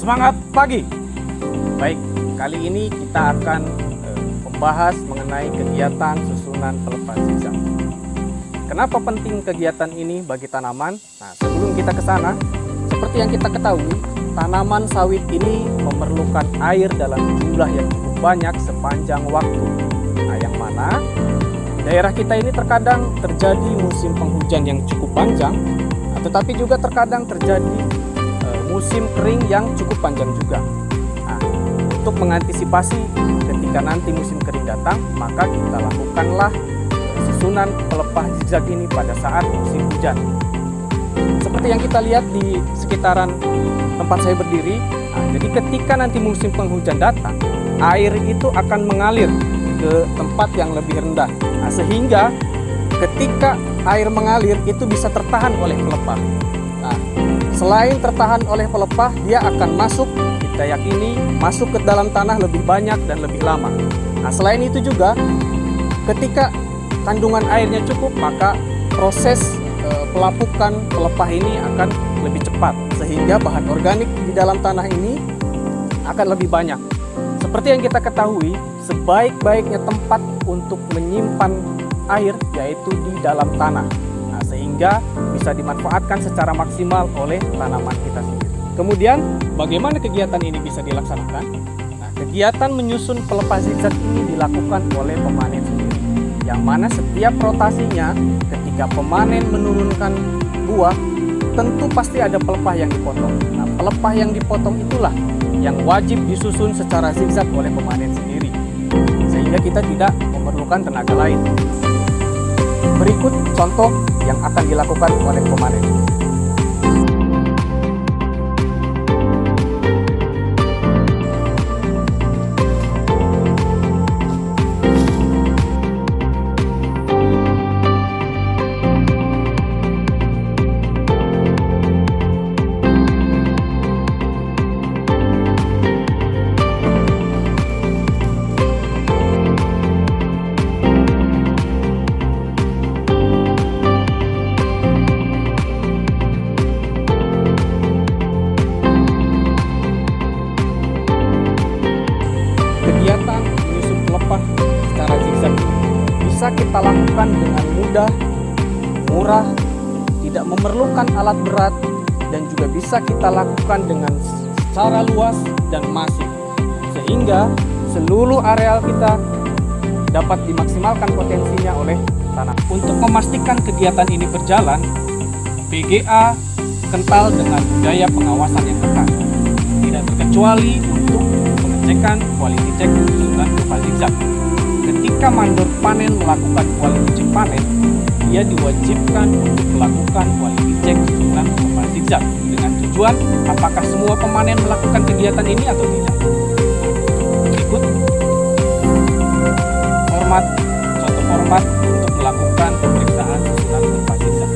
Semangat pagi. Baik, kali ini kita akan membahas mengenai kegiatan susunan pelepas zigzag. Kenapa penting kegiatan ini bagi tanaman? Nah, sebelum kita ke sana, seperti yang kita ketahui, tanaman sawit ini memerlukan air dalam jumlah yang cukup banyak sepanjang waktu. Nah, yang mana di daerah kita ini terkadang terjadi musim penghujan yang cukup panjang, tetapi juga terkadang terjadi musim kering yang cukup panjang juga. Nah, untuk mengantisipasi ketika nanti musim kering datang, maka kita lakukanlah susunan pelepas zigzag ini pada saat musim hujan. Seperti yang kita lihat di sekitaran tempat saya berdiri, jadi ketika nanti musim penghujan datang, air itu akan mengalir ke tempat yang lebih rendah. Nah, sehingga ketika air mengalir itu bisa tertahan oleh pelepah. Nah, selain tertahan oleh pelepah, dia akan masuk, kita yakini, masuk ke dalam tanah lebih banyak dan lebih lama. Nah, selain itu juga, ketika kandungan airnya cukup, maka proses pelapukan pelepah ini akan lebih cepat, sehingga bahan organik di dalam tanah ini akan lebih banyak. Seperti yang kita ketahui, sebaik-baiknya tempat untuk menyimpan air yaitu di dalam tanah. Nah, sehingga bisa dimanfaatkan secara maksimal oleh tanaman kita sendiri. Kemudian, bagaimana kegiatan ini bisa dilaksanakan? Nah, kegiatan menyusun pelepas zigzag ini dilakukan oleh pemanen sendiri, yang mana setiap rotasinya ketika pemanen menurunkan buah, tentu pasti ada pelepah yang dipotong. Nah, pelepah yang dipotong itulah yang wajib disusun secara zigzag oleh pemanen sendiri, sehingga kita tidak memerlukan tenaga lain. Berikut contoh yang akan dilakukan oleh pemanen. Kegiatan menyusun pelepah secara zigzag bisa kita lakukan dengan mudah, murah, tidak memerlukan alat berat, dan juga bisa kita lakukan dengan secara luas dan masif, sehingga seluruh areal kita dapat dimaksimalkan potensinya oleh tanam. Untuk memastikan kegiatan ini berjalan, PGA kental dengan budaya pengawasan yang ketat, tidak terkecuali untuk pengecekan quality check susunan pelepas zigzag. Ketika mandor panen melakukan quality check panen, dia diwajibkan untuk melakukan quality check susunan pelepas zigzag dengan tujuan apakah semua pemanen melakukan kegiatan ini atau tidak. Berikut contoh format untuk melakukan pemeriksaan susunan pelepas zigzag.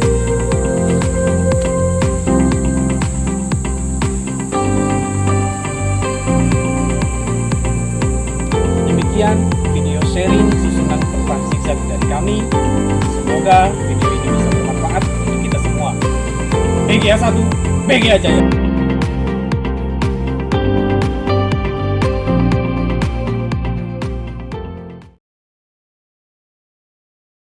Demikian video sharing susunan pelepas zigzag dari kami. Semoga video ini bisa bermanfaat untuk kita semua. BGA 1, BGA Jaya.